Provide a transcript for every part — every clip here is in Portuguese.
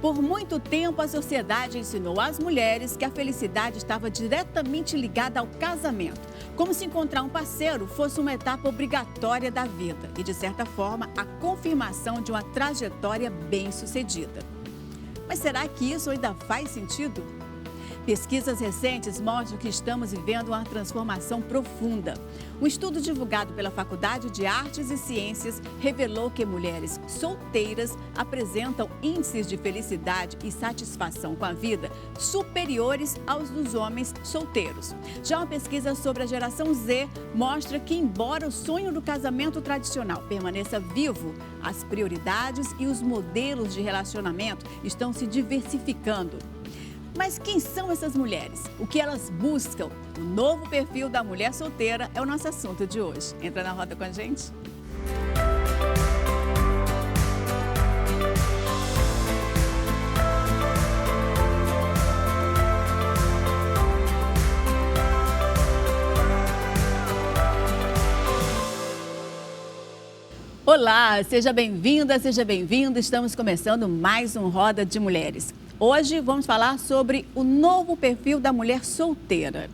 Por muito tempo, a sociedade ensinou às mulheres que a felicidade estava diretamente ligada ao casamento, como se encontrar um parceiro fosse uma etapa obrigatória da vida e, de certa forma, a confirmação de uma trajetória bem-sucedida. Mas será que isso ainda faz sentido? Pesquisas recentes mostram que estamos vivendo uma transformação profunda. Um estudo divulgado pela Faculdade de Artes e Ciências revelou que mulheres solteiras apresentam índices de felicidade e satisfação com a vida superiores aos dos homens solteiros. Já uma pesquisa sobre a geração Z mostra que, embora o sonho do casamento tradicional permaneça vivo, as prioridades e os modelos de relacionamento estão se diversificando. Mas quem são essas mulheres? O que elas buscam? O novo perfil da mulher solteira é o nosso assunto de hoje. Entra na roda com a gente. Olá, seja bem-vinda, seja bem-vindo. Estamos começando mais um Roda de Mulheres. Hoje vamos falar sobre o novo perfil da mulher solteira.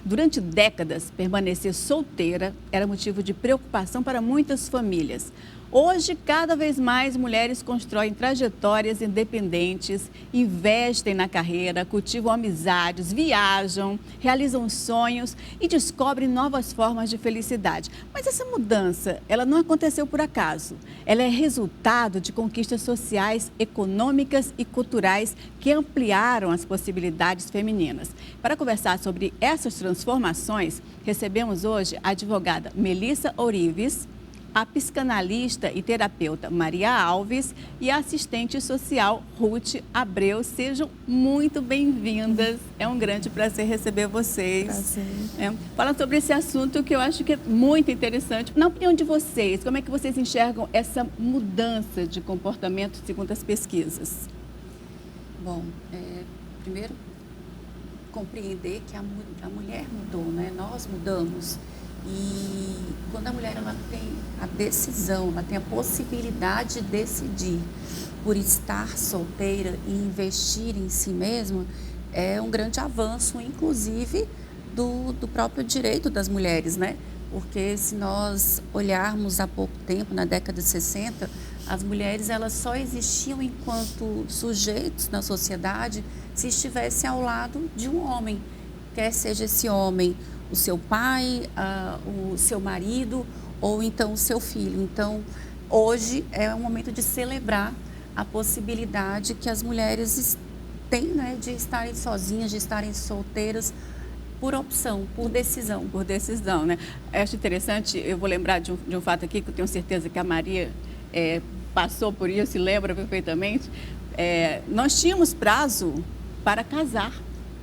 Durante décadas, permanecer solteira era motivo de preocupação para muitas famílias. Hoje, cada vez mais mulheres constroem trajetórias independentes, investem na carreira, cultivam amizades, viajam, realizam sonhos e descobrem novas formas de felicidade. Mas essa mudança, ela não aconteceu por acaso. Ela é resultado de conquistas sociais, econômicas e culturais que ampliaram as possibilidades femininas. Para conversar sobre essas transformações, recebemos hoje a advogada Melissa Ourives, a psicanalista e terapeuta Maria Alves e a assistente social Ruth Abreu. Sejam muito bem-vindas. É um grande prazer receber vocês. Prazer. Fala sobre esse assunto que eu acho que é muito interessante. Na opinião de vocês, como é que vocês enxergam essa mudança de comportamento segundo as pesquisas? Bom, primeiro, compreender que a mulher mudou, né? Nós mudamos. E quando a mulher ela tem a decisão, ela tem a possibilidade de decidir por estar solteira e investir em si mesma, é um grande avanço, inclusive, do próprio direito das mulheres, né? Porque se nós olharmos há pouco tempo, na década de 60, as mulheres elas só existiam enquanto sujeitos na sociedade se estivesse ao lado de um homem, quer seja esse homem o seu pai, o seu marido ou então o seu filho. Então, hoje é um momento de celebrar a possibilidade que as mulheres têm, né, de estarem sozinhas, de estarem solteiras por opção, por decisão. Por decisão, né? Eu acho interessante, eu vou lembrar de um fato aqui que eu tenho certeza que a Maria passou por isso e lembra perfeitamente. Nós tínhamos prazo para casar.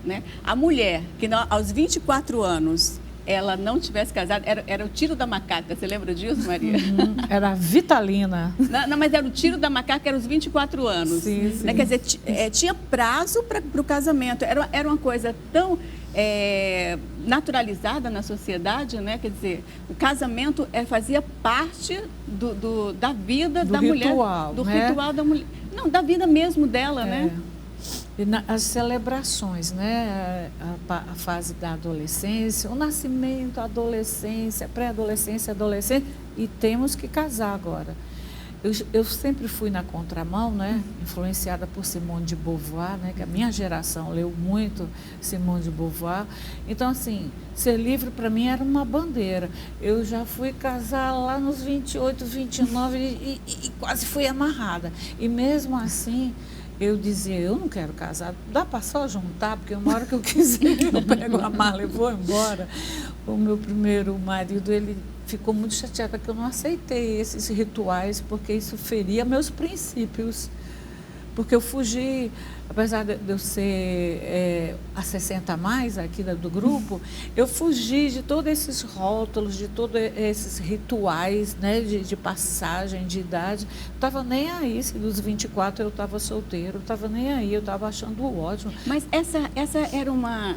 Né? A mulher que aos 24 anos ela não tivesse casado, era o tiro da macaca, você lembra disso, Maria? Era a Vitalina. Não, mas era o tiro da macaca, era os 24 anos. Sim, sim. Né? Quer dizer, tinha prazo para o casamento, era uma coisa tão naturalizada na sociedade, né? Quer dizer, o casamento fazia parte da vida da mulher. Do ritual da mulher. Não, da vida mesmo dela, né? E as celebrações, né? A fase da adolescência, o nascimento, a adolescência, pré-adolescência, adolescência, e temos que casar agora. Eu sempre fui na contramão, né? Influenciada por Simone de Beauvoir, né? Que a minha geração leu muito Simone de Beauvoir. Então, assim, ser livre para mim era uma bandeira. Eu já fui casar lá nos 28, 29 e quase fui amarrada. E mesmo assim, eu dizia, eu não quero casar, dá para só juntar, porque uma hora que eu quiser, eu pego a mala e vou embora. O meu primeiro marido, ele ficou muito chateado que eu não aceitei esses rituais, porque isso feria meus princípios. Porque eu fugi, apesar de eu ser a 60 a mais aqui do grupo, eu fugi de todos esses rótulos, de todos esses rituais, né, de passagem de idade. Não estava nem aí, se dos 24 eu estava solteiro, não estava nem aí, eu estava achando ótimo. Mas essa era uma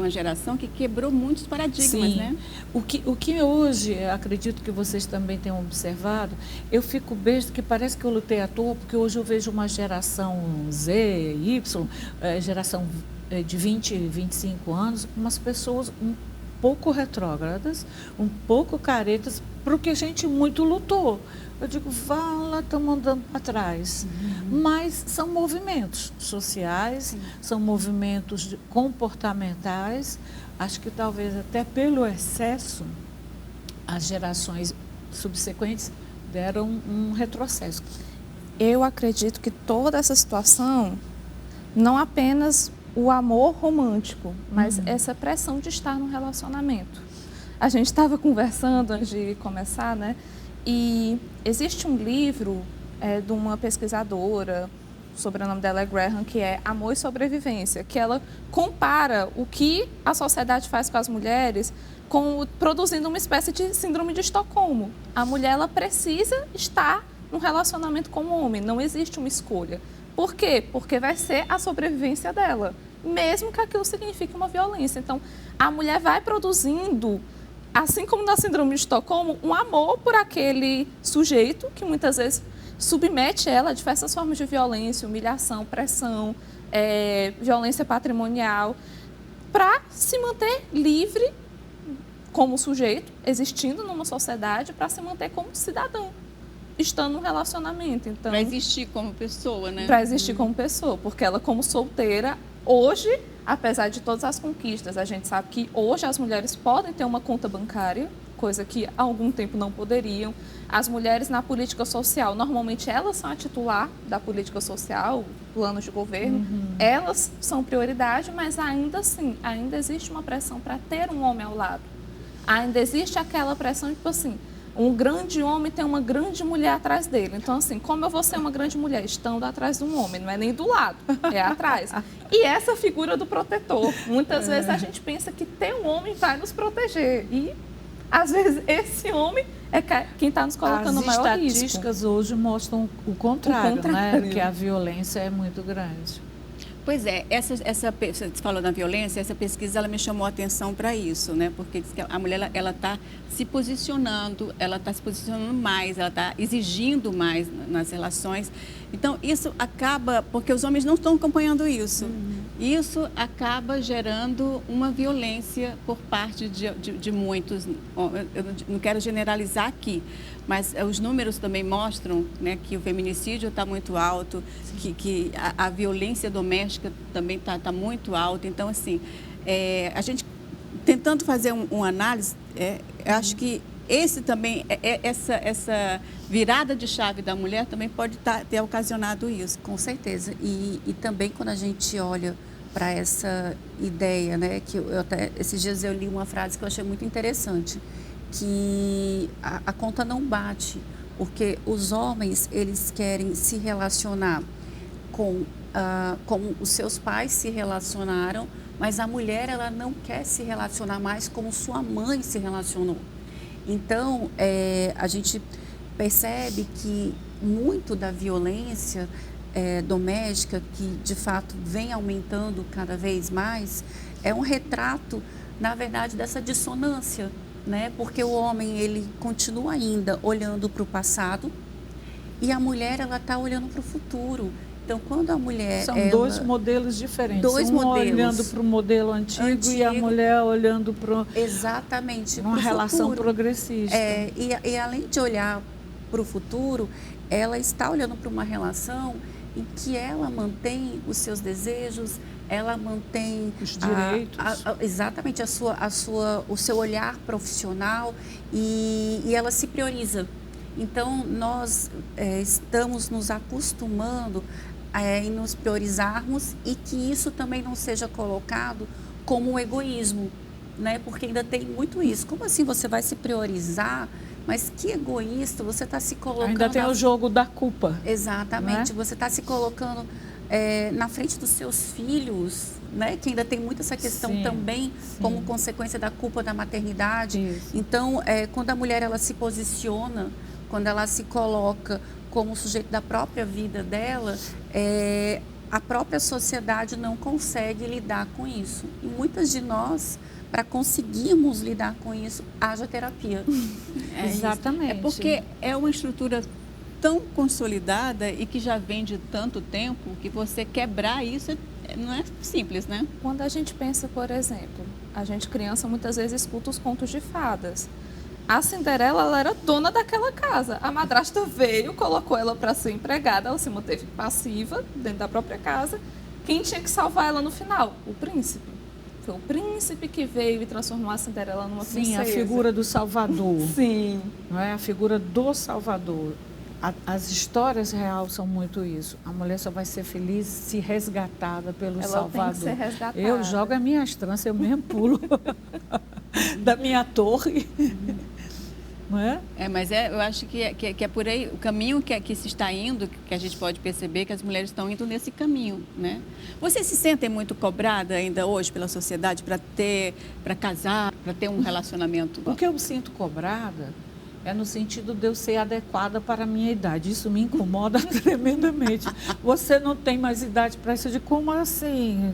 geração que quebrou muitos paradigmas, sim, né? O que hoje, acredito que vocês também tenham observado, eu fico besta que parece que eu lutei à toa, porque hoje eu vejo uma geração geração Z, Y, geração de 20, 25 anos, umas pessoas um pouco retrógradas, um pouco caretas, para o que a gente muito lutou. Eu digo, vala, estamos andando para trás. Mas são movimentos sociais, são movimentos comportamentais. Acho que talvez até pelo excesso, as gerações subsequentes deram um retrocesso. Eu acredito que toda essa situação, não apenas o amor romântico, mas essa pressão de estar num relacionamento. A gente estava conversando antes de começar, né? E existe um livro de uma pesquisadora, o sobrenome dela é Graham, que é Amor e Sobrevivência, que ela compara o que a sociedade faz com as mulheres produzindo uma espécie de síndrome de Estocolmo. A mulher, ela precisa estar num relacionamento com o homem, não existe uma escolha. Por quê? Porque vai ser a sobrevivência dela, mesmo que aquilo signifique uma violência. Então, a mulher vai produzindo, assim como na síndrome de Estocolmo, um amor por aquele sujeito que muitas vezes submete ela a diversas formas de violência, humilhação, pressão, violência patrimonial, para se manter livre como sujeito, existindo numa sociedade, para se manter como cidadão, estando num relacionamento. Então, para existir como pessoa, né? Para existir como pessoa, porque ela, como solteira, hoje, apesar de todas as conquistas, a gente sabe que hoje as mulheres podem ter uma conta bancária, coisa que há algum tempo não poderiam. As mulheres na política social, normalmente elas são a titular da política social, planos de governo, elas são prioridade, mas ainda assim, ainda existe uma pressão para ter um homem ao lado. Ainda existe aquela pressão, tipo assim, um grande homem tem uma grande mulher atrás dele. Então, assim, como eu vou ser uma grande mulher? Estando atrás de um homem, não é nem do lado, é atrás. E essa figura do protetor, muitas vezes a gente pensa que ter um homem vai nos proteger. E, às vezes, esse homem é quem está nos colocando no maior risco. As estatísticas hoje mostram o contrário, né? Que a violência é muito grande. Pois é, você falou da violência, essa pesquisa ela me chamou a atenção para isso, né? Porque diz que a mulher ela está se posicionando mais, ela está exigindo mais nas relações. Então, isso acaba, porque os homens não estão acompanhando isso. Isso acaba gerando uma violência por parte de muitos. Eu não quero generalizar aqui, mas os números também mostram, né, que o feminicídio está muito alto, que a violência doméstica também está muito alta. Então, assim, a gente tentando fazer uma análise, eu acho que esse também, essa virada de chave da mulher também pode ter ocasionado isso. Com certeza. E também quando a gente olha para essa ideia, né, que esses dias eu li uma frase que eu achei muito interessante, que a conta não bate, porque os homens, eles querem se relacionar como os seus pais se relacionaram, mas a mulher, ela não quer se relacionar mais como sua mãe se relacionou. Então, a gente percebe que muito da violência doméstica, que de fato vem aumentando cada vez mais, é um retrato, na verdade, dessa dissonância, né? Porque o homem, ele continua ainda olhando para o passado e a mulher, ela está olhando para o futuro. Então, quando a mulher... São dois modelos diferentes. Dois modelos. Olhando para o modelo antigo e a mulher olhando para... Exatamente. Uma relação progressista. E além de olhar para o futuro, ela está olhando para uma relação em que ela mantém os seus desejos, ela mantém os direitos. Exatamente, o seu olhar profissional e ela se prioriza. Então, nós estamos nos acostumando em nos priorizarmos e que isso também não seja colocado como um egoísmo, né? Porque ainda tem muito isso. Como assim você vai se priorizar? Mas que egoísta, você está se colocando... Ainda tem o jogo da culpa. Exatamente, você está se colocando na frente dos seus filhos, né? Que ainda tem muito essa questão também, como consequência da culpa da maternidade. Isso. Então, quando a mulher ela se posiciona, quando ela se coloca como sujeito da própria vida dela, a própria sociedade não consegue lidar com isso. E muitas de nós, para conseguirmos lidar com isso, haja terapia. Exatamente. É porque é uma estrutura tão consolidada e que já vem de tanto tempo que você quebrar isso não é simples, né? Quando a gente pensa, por exemplo, a gente criança muitas vezes escuta os contos de fadas. A Cinderela, ela era dona daquela casa. A madrasta veio, colocou ela para ser empregada, ela se manteve passiva dentro da própria casa. Quem tinha que salvar ela no final? O príncipe. Foi o príncipe que veio e transformou a Cinderela numa princesa. Sim, a figura do Salvador. Sim. Não é? A figura do Salvador. As histórias reais são muito isso. A mulher só vai ser feliz se resgatada pelo Salvador. Ela tem que ser resgatada. Eu jogo as minhas tranças, eu mesmo pulo da minha torre. Não é? Mas eu acho que é por aí, o caminho que se está indo, que a gente pode perceber que as mulheres estão indo nesse caminho, né? Vocês se sentem muito cobrada ainda hoje pela sociedade para casar, para ter um relacionamento? O que eu me sinto cobrada é no sentido de eu ser adequada para a minha idade. Isso me incomoda tremendamente. Você não tem mais idade para isso. De como assim?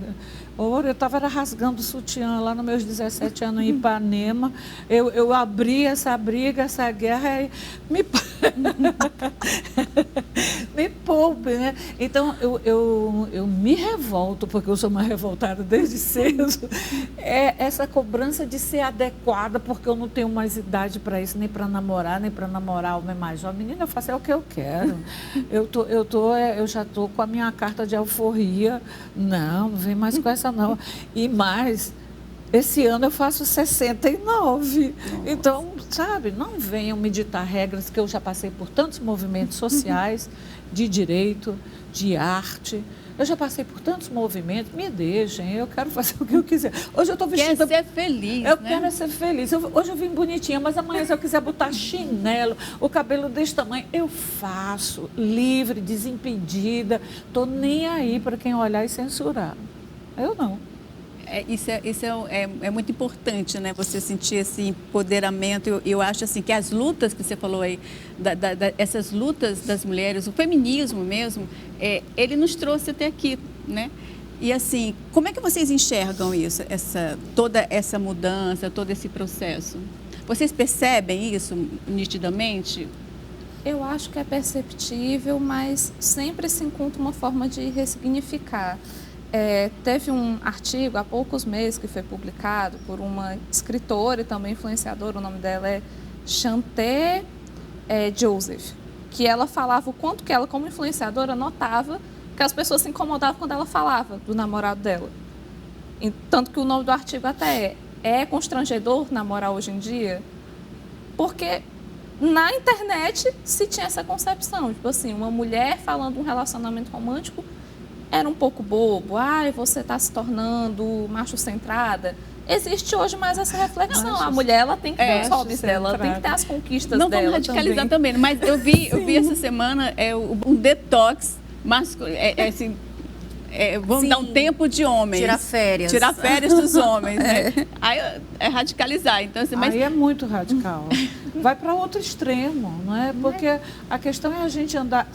Eu estava rasgando o sutiã lá nos meus 17 anos em Ipanema. Eu abri essa briga, essa guerra e me poupe, né? Então, eu me revolto, porque eu sou uma revoltada desde cedo. É essa cobrança de ser adequada, porque eu não tenho mais idade para isso, nem para namorar, nem para namorar homem mais jovem. Menina, eu faço o que eu quero. Eu já estou com a minha carta de alforria. Não vem mais com essa não. E mais, esse ano eu faço 69. Nossa. Então, sabe, não venham me ditar regras, que eu já passei por tantos movimentos sociais, de direito, de arte. Eu já passei por tantos movimentos, me deixem, eu quero fazer o que eu quiser. Hoje eu estou vestida... Quer ser feliz, Eu né? quero ser feliz. Hoje eu vim bonitinha, mas amanhã se eu quiser botar chinelo, o cabelo desse tamanho, eu faço, livre, desimpedida. Estou nem aí para quem olhar e censurar. Eu não. Isso é muito importante, né? Você sentir esse empoderamento. Eu acho assim que as lutas que você falou aí, essas lutas das mulheres, o feminismo mesmo, ele nos trouxe até aqui, né? E assim, como é que vocês enxergam isso, toda essa mudança, todo esse processo? Vocês percebem isso nitidamente? Eu acho que é perceptível, mas sempre se encontra uma forma de ressignificar. Teve um artigo há poucos meses que foi publicado por uma escritora e também influenciadora, o nome dela é Chanté Joseph, que ela falava o quanto que ela, como influenciadora, notava que as pessoas se incomodavam quando ela falava do namorado dela. Tanto que o nome do artigo até é constrangedor namorar hoje em dia? Porque na internet se tinha essa concepção, tipo assim, uma mulher falando de um relacionamento romântico era um pouco bobo, você está se tornando macho-centrada. Existe hoje mais essa reflexão. A mulher, ela tem que ter os hobbies dela, ela tem que ter as conquistas não dela. Não vamos radicalizar também, mas eu vi essa semana um detox masculino, vamos Sim. dar um tempo de homens. Tirar férias. Tirar férias dos homens, né? Aí é radicalizar. Então, assim, Aí é muito radical. Vai para outro extremo, não é? Porque a questão é a gente andar,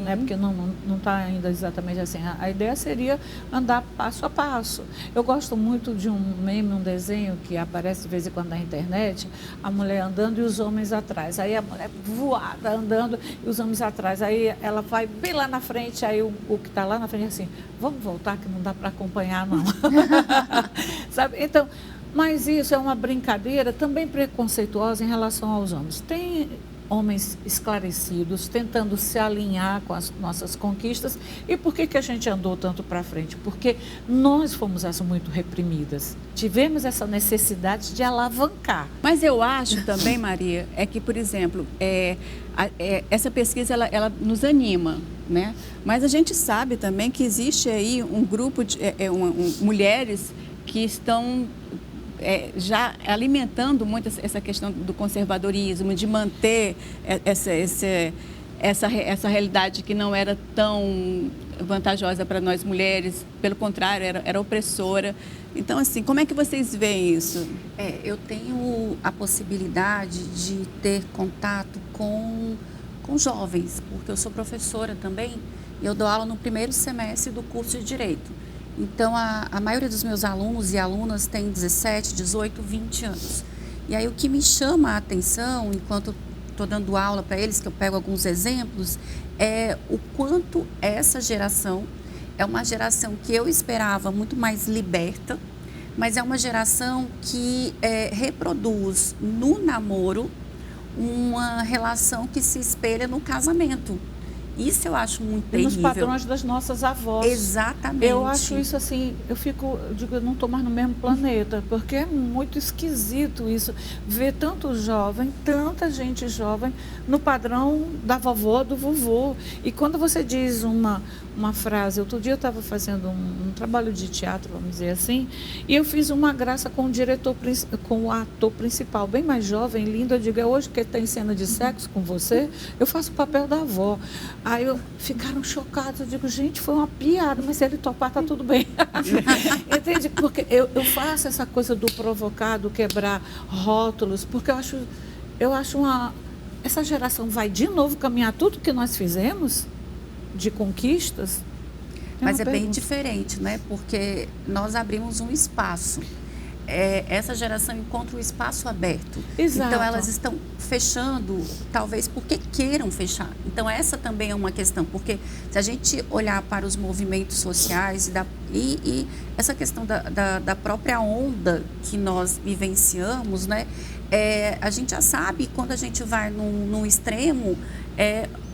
né? Porque não está ainda exatamente assim. A ideia seria andar passo a passo. Eu gosto muito de um meme, um desenho que aparece de vez em quando na internet, a mulher andando e os homens atrás. Aí a mulher voada andando e os homens atrás. Aí ela vai bem lá na frente, aí o que está lá na frente é assim, vamos voltar que não dá para acompanhar não. Sabe? Então, mas isso é uma brincadeira também preconceituosa em relação aos homens. Tem homens esclarecidos, tentando se alinhar com as nossas conquistas. E por que a gente andou tanto para frente? Porque nós fomos muito reprimidas. Tivemos essa necessidade de alavancar. Mas eu acho também, Maria, que, por exemplo, essa pesquisa ela nos anima, né? Mas a gente sabe também que existe aí um grupo de mulheres que estão já alimentando muito essa questão do conservadorismo, de manter essa realidade que não era tão vantajosa para nós mulheres, pelo contrário, era opressora. Então, assim, como é que vocês veem isso? Eu tenho a possibilidade de ter contato com jovens, porque eu sou professora também e eu dou aula no primeiro semestre do curso de Direito. Então, a maioria dos meus alunos e alunas tem 17, 18, 20 anos. E aí, o que me chama a atenção, enquanto estou dando aula para eles, que eu pego alguns exemplos, é o quanto essa geração é uma geração que eu esperava muito mais liberta, mas é uma geração que reproduz no namoro uma relação que se espelha no casamento. Isso eu acho muito terrível. E nos padrões das nossas avós. Exatamente. Eu acho isso assim, eu não estou mais no mesmo planeta, porque é muito esquisito isso, ver tanto jovem, tanta gente jovem, no padrão da vovó, do vovô. E quando você diz uma frase, outro dia eu estava fazendo um trabalho de teatro, vamos dizer assim, e eu fiz uma graça com com o ator principal, bem mais jovem, lindo, eu digo, é hoje que tem cena de sexo com você, eu faço o papel da avó. Aí ficaram chocados, eu digo, gente, foi uma piada, mas se ele topar, tá tudo bem. Entende? Porque eu faço essa coisa do provocar, do quebrar rótulos, porque eu acho essa geração vai de novo caminhar tudo que nós fizemos de conquistas. Mas é bem diferente, né? Porque nós abrimos um espaço. Essa geração encontra um espaço aberto. Exato. Então, elas estão fechando, talvez porque queiram fechar. Então, essa também é uma questão, porque se a gente olhar para os movimentos sociais e essa questão da própria onda que nós vivenciamos, né? A gente já sabe, quando a gente vai num extremo,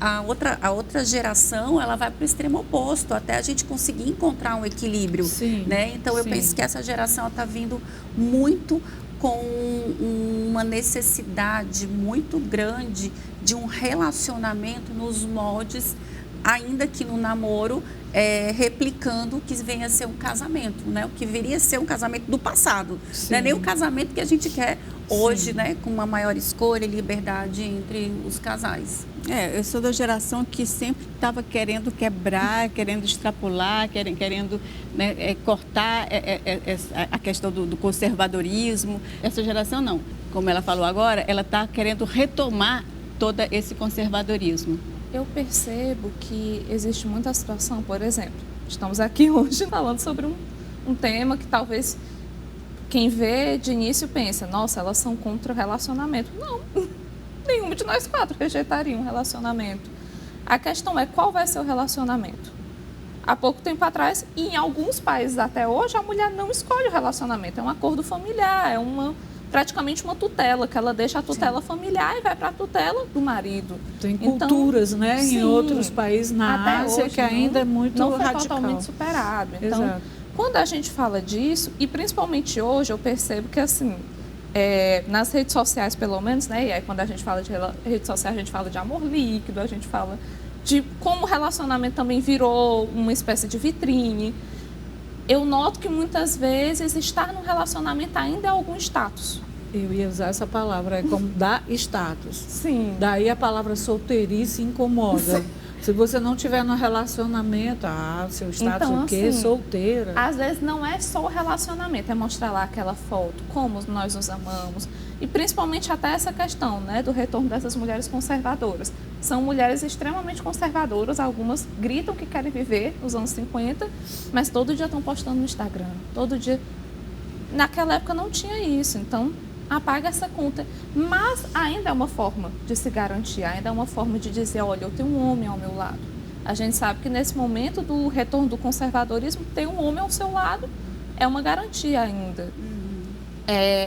a outra geração ela vai para o extremo oposto, até a gente conseguir encontrar um equilíbrio. Sim, né? Então, eu penso que essa geração está vindo muito com uma necessidade muito grande de um relacionamento nos moldes, ainda que no namoro, replicando o que venha a ser um casamento, né? O que viria a ser um casamento do passado. Não é nem o casamento que a gente quer hoje, né? Com uma maior escolha e liberdade entre os casais. Eu sou da geração que sempre estava querendo quebrar, querendo extrapolar, querendo né, cortar a questão do conservadorismo. Essa geração não. Como ela falou agora, ela está querendo retomar todo esse conservadorismo. Eu percebo que existe muita situação, por exemplo, estamos aqui hoje falando sobre um tema que talvez quem vê de início pensa, nossa, elas são contra o relacionamento. Não, nenhum de nós quatro rejeitaria um relacionamento. A questão é qual vai ser o relacionamento. Há pouco tempo atrás, e em alguns países até hoje, a mulher não escolhe o relacionamento, é um acordo familiar, praticamente uma tutela, que ela deixa a tutela familiar e vai para a tutela do marido. Tem culturas, né, sim, em outros países na Ásia que ainda é muito não radical. Não foi totalmente superado. Então, exato. Quando a gente fala disso, e principalmente hoje, eu percebo que, assim, nas redes sociais, pelo menos, né, e aí quando a gente fala de redes sociais, a gente fala de amor líquido, a gente fala de como o relacionamento também virou uma espécie de vitrine. Eu noto que muitas vezes estar no relacionamento ainda é algum status. Eu ia usar essa palavra, é como dar status. Sim. Daí a palavra solteirice incomoda. Se você não tiver no relacionamento, seu status então, o quê? Assim, solteira. Às vezes não é só o relacionamento, é mostrar lá aquela foto, como nós nos amamos. E principalmente até essa questão, né, do retorno dessas mulheres conservadoras. São mulheres extremamente conservadoras, algumas gritam que querem viver nos anos 50, mas todo dia estão postando no Instagram, todo dia. Naquela época não tinha isso, então apaga essa conta. Mas ainda é uma forma de se garantir, ainda é uma forma de dizer, olha, eu tenho um homem ao meu lado. A gente sabe que nesse momento do retorno do conservadorismo, ter um homem ao seu lado é uma garantia ainda.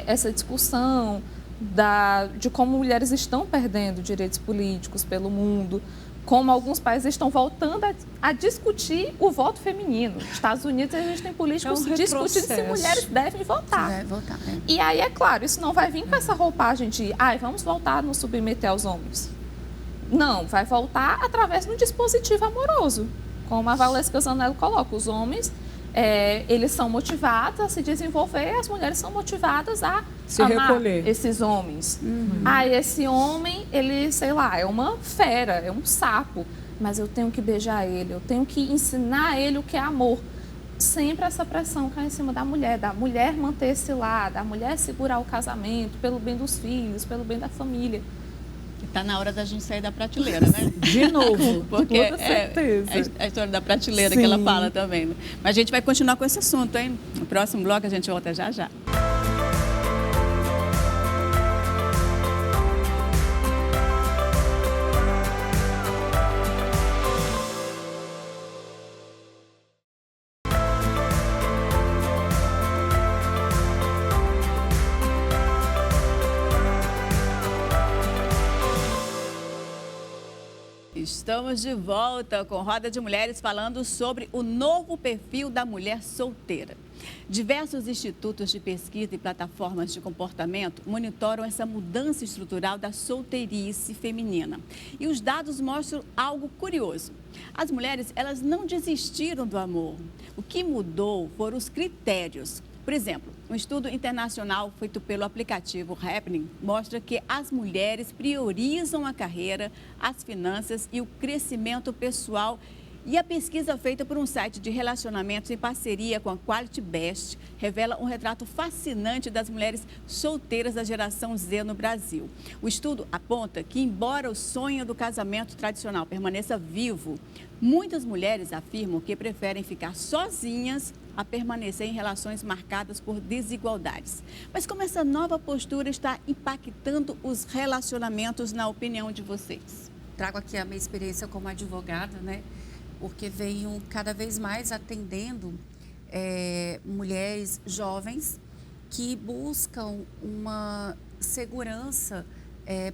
Essa discussão de como mulheres estão perdendo direitos políticos pelo mundo, como alguns países estão voltando a discutir o voto feminino. Nos Estados Unidos, a gente tem políticos discutindo se mulheres devem votar. Deve votar, né? E aí, é claro, isso não vai vir com essa roupagem de vamos voltar a nos submeter aos homens. Não, vai voltar através de um dispositivo amoroso. Como a Valesca Zanello coloca, os homens, eles são motivados a se desenvolver, as mulheres são motivadas a se amar recolher. Esses homens. Esse homem, ele, sei lá, é uma fera, é um sapo, mas eu tenho que beijar ele, eu tenho que ensinar ele o que é amor. Sempre essa pressão cai em cima da mulher manter esse lado, da mulher segurar o casamento pelo bem dos filhos, pelo bem da família. Está na hora da gente sair da prateleira, né? De novo, porque com toda certeza. A história da prateleira. Sim. Que ela fala também. Né? Mas a gente vai continuar com esse assunto, hein? No próximo bloco a gente volta já já. Estamos de volta com Roda de Mulheres falando sobre o novo perfil da mulher solteira. Diversos institutos de pesquisa e plataformas de comportamento monitoram essa mudança estrutural da solteirice feminina. E os dados mostram algo curioso. As mulheres, elas não desistiram do amor. O que mudou foram os critérios. Por exemplo, um estudo internacional feito pelo aplicativo Happening mostra que as mulheres priorizam a carreira, as finanças e o crescimento pessoal. E a pesquisa feita por um site de relacionamentos em parceria com a Quality Best revela um retrato fascinante das mulheres solteiras da geração Z no Brasil. O estudo aponta que, embora o sonho do casamento tradicional permaneça vivo, muitas mulheres afirmam que preferem ficar sozinhas a permanecer em relações marcadas por desigualdades. Mas como essa nova postura está impactando os relacionamentos, na opinião de vocês? Trago aqui a minha experiência como advogada, né? Porque venho cada vez mais atendendo mulheres jovens que buscam uma segurança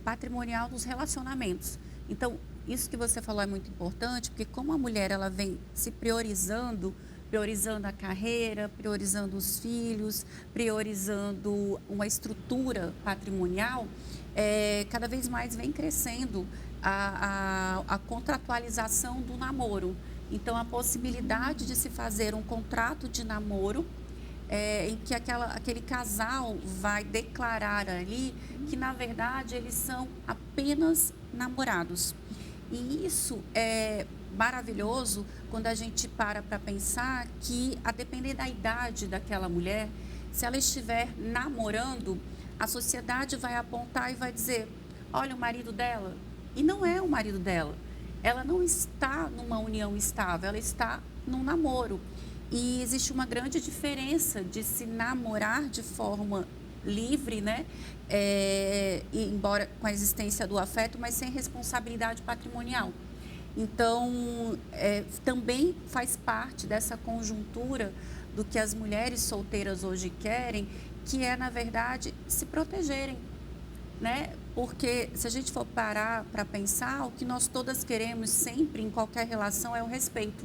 patrimonial nos relacionamentos. Então, isso que você falou é muito importante, porque como a mulher ela vem se priorizando a carreira, priorizando os filhos, priorizando uma estrutura patrimonial, cada vez mais vem crescendo a contratualização do namoro. Então, a possibilidade de se fazer um contrato de namoro em que aquele casal vai declarar ali que, na verdade, eles são apenas namorados. E isso é maravilhoso quando a gente para pensar que, a depender da idade daquela mulher, se ela estiver namorando, a sociedade vai apontar e vai dizer: olha, o marido dela. E não é o marido dela. Ela não está numa união estável, ela está num namoro. E existe uma grande diferença de se namorar de forma livre, né? Embora com a existência do afeto, mas sem responsabilidade patrimonial. Então, também faz parte dessa conjuntura do que as mulheres solteiras hoje querem, que é, na verdade, se protegerem, né? Porque se a gente for parar para pensar, o que nós todas queremos sempre em qualquer relação é o respeito.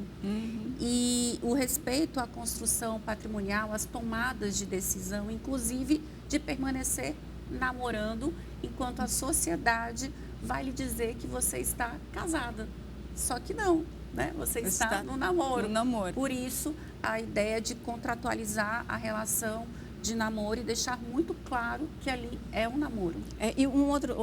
E o respeito à construção patrimonial, às tomadas de decisão, inclusive de permanecer namorando, enquanto a sociedade vai lhe dizer que você está casada. Só que não, né? Você está no namoro. Por isso, a ideia de contratualizar a relação de namoro e deixar muito claro que ali é um namoro. E um outro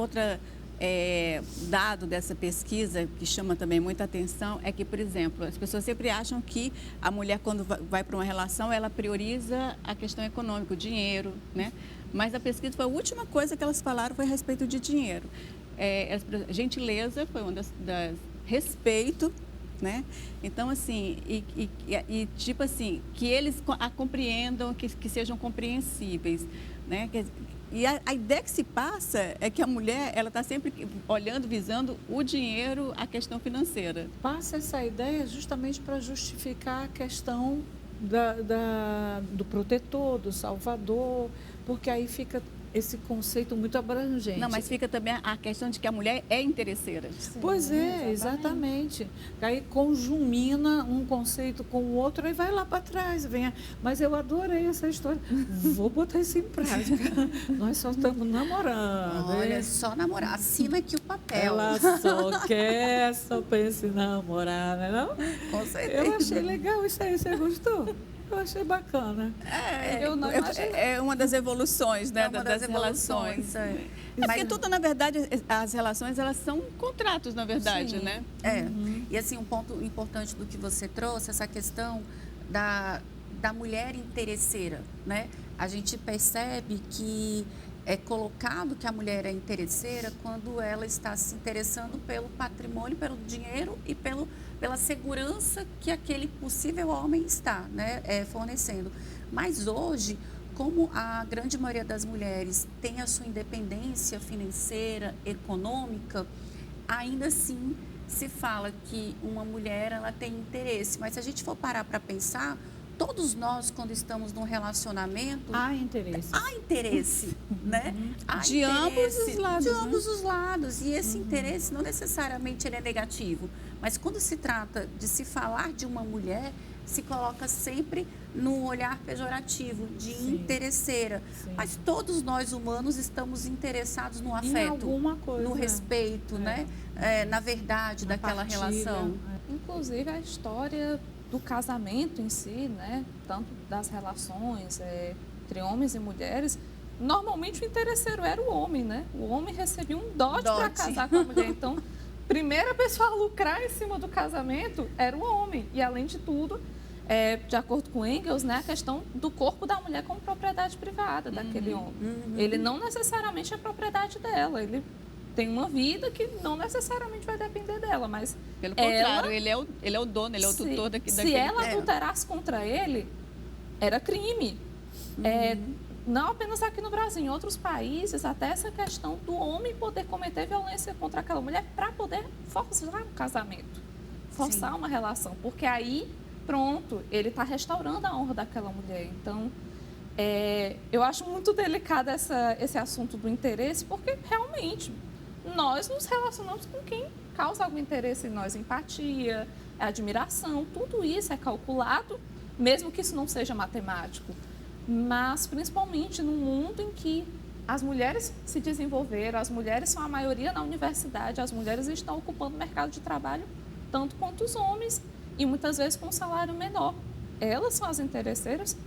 dado dessa pesquisa que chama também muita atenção é que, por exemplo, as pessoas sempre acham que a mulher, quando vai para uma relação, ela prioriza a questão econômica, o dinheiro, né? Mas a pesquisa foi a última coisa que elas falaram foi a respeito de dinheiro. Gentileza foi uma das respeito, né? Então, assim, tipo assim, que eles a compreendam, que sejam compreensíveis, né? E a ideia que se passa é que a mulher, ela está sempre olhando, visando o dinheiro, a questão financeira. Passa essa ideia justamente para justificar a questão do protetor, do salvador, porque aí fica esse conceito muito abrangente. Não, mas fica também a questão de que a mulher é interesseira. Sim, pois é, exatamente. Aí conjumina um conceito com o outro e vai lá para trás. Mas eu adorei essa história. Vou botar isso em prática. Nós só estamos namorando. Olha, só namorar. Assina aqui o papel. Ela só pensa em namorar, não é não? Com certeza. Eu achei legal isso aí. Você gostou? Eu achei bacana. É uma das evoluções, né, das relações. Porque tudo, na verdade, as relações, elas são contratos, na verdade, sim, né? E assim, um ponto importante do que você trouxe, essa questão da mulher interesseira, né? A gente percebe que é colocado que a mulher é interesseira quando ela está se interessando pelo patrimônio, pelo dinheiro e pela segurança que aquele possível homem está, né, fornecendo. Mas hoje, como a grande maioria das mulheres tem a sua independência financeira, econômica, ainda assim se fala que uma mulher ela tem interesse. Mas se a gente for parar para pensar, todos nós, quando estamos num relacionamento, Há interesse. há interesse, né? Há De ambos os lados, De né? ambos os lados. E esse interesse não necessariamente ele é negativo. Mas quando se trata de se falar de uma mulher, se coloca sempre no olhar pejorativo, de Sim. interesseira. Sim. Mas todos nós humanos estamos interessados no Em afeto, alguma coisa. no respeito, né? Na verdade Na daquela partilha. relação. Inclusive a história do casamento em si, né, tanto das relações entre homens e mulheres, normalmente o interesseiro era o homem, né? O homem recebia um dote para Dote. casar com a mulher. Então, primeira pessoa a lucrar em cima do casamento era o homem. E além de tudo, de acordo com Engels, né, a questão do corpo da mulher como propriedade privada daquele homem. Ele não necessariamente é propriedade dela, ele tem uma vida que não necessariamente vai depender dela, mas Pelo contrário, ele é o dono, ele é o tutor se daquele... ela adulterasse contra ele, era crime. Não apenas aqui no Brasil, em outros países, até essa questão do homem poder cometer violência contra aquela mulher para poder forçar um casamento, forçar uma relação, porque aí, pronto, ele está restaurando a honra daquela mulher. Então, eu acho muito delicado esse assunto do interesse, porque realmente nós nos relacionamos com quem causa algum interesse em nós, empatia, admiração, tudo isso é calculado, mesmo que isso não seja matemático. Mas, principalmente no mundo em que as mulheres se desenvolveram, as mulheres são a maioria na universidade, as mulheres estão ocupando o mercado de trabalho tanto quanto os homens e muitas vezes com um salário menor. Elas são as interesseiras,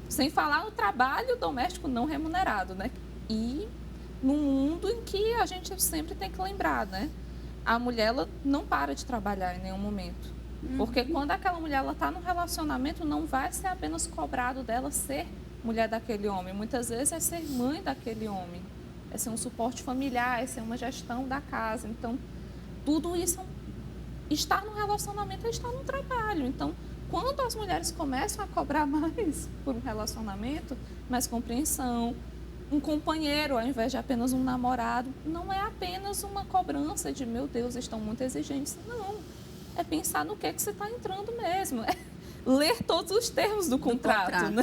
sem falar no trabalho doméstico não remunerado, né? E num mundo em que a gente sempre tem que lembrar, né? A mulher ela não para de trabalhar em nenhum momento. Porque quando aquela mulher está num relacionamento, não vai ser apenas cobrado dela ser mulher daquele homem. Muitas vezes é ser mãe daquele homem. É ser um suporte familiar, é ser uma gestão da casa. Então, tudo isso, estar no relacionamento é estar no trabalho. Então, quando as mulheres começam a cobrar mais por um relacionamento, mais compreensão, um companheiro ao invés de apenas um namorado, não é apenas uma cobrança de, meu Deus, estão muito exigentes. Não. É pensar no que você está entrando mesmo. É ler todos os termos do contrato. Né?